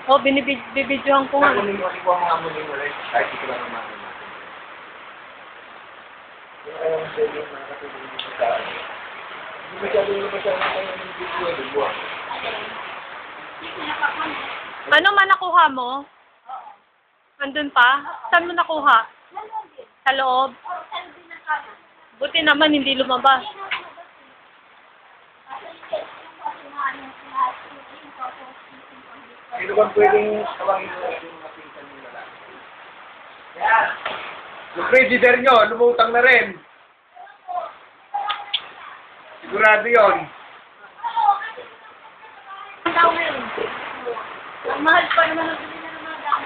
Oh, binibidyohan ko nga. Kunin mo mga muling ulit. Kahit ito lang naman natin. Yung kaya mo sa'yo yung nakatulong dito sa akin. Hindi masyado yung masyado kayo ng video. Dibuwa. Ano man nakuha mo? Andun pa? Saan mo nakuha? Sa loob? Buti naman hindi lumabas. Sino bang pwedeng tawagin mo yung mga pinsan ng lalaki? Yan! Yung pregider nyo, lumutang na rin. Sigurado yun. Ang mahal pa naman ang bilhin ng mga gamit.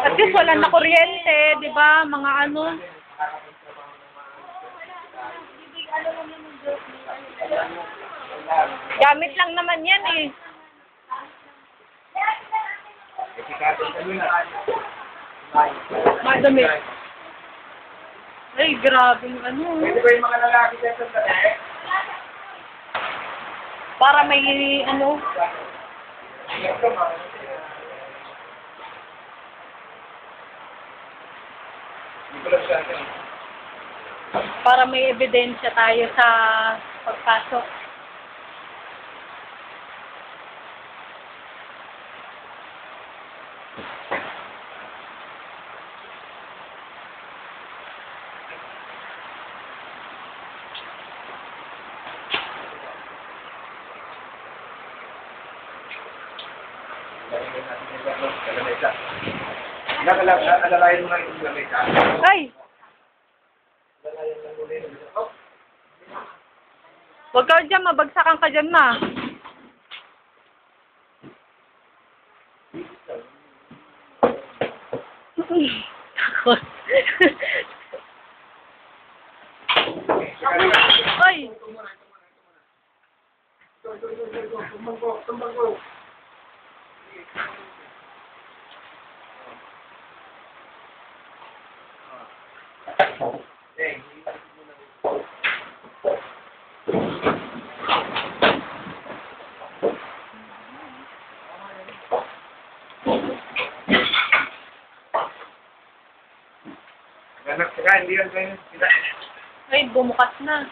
At least wala na kuryente, di ba? Mga ano. Gamit lang naman yan eh. Madami. Ay, grabe yung ano. Pwede ba yung mga lalaki dyan sa tabi? Para may ano. Para may ebidensya tayo sa pagpasok. Nalalayan mo nga itong lamesa. Ay! Huwag ka dyan, mabagsakan ka dyan, ma. Takot. Ay! Tumbang ko. Anak, saka hindi yan kayo. Ay, bumukas na.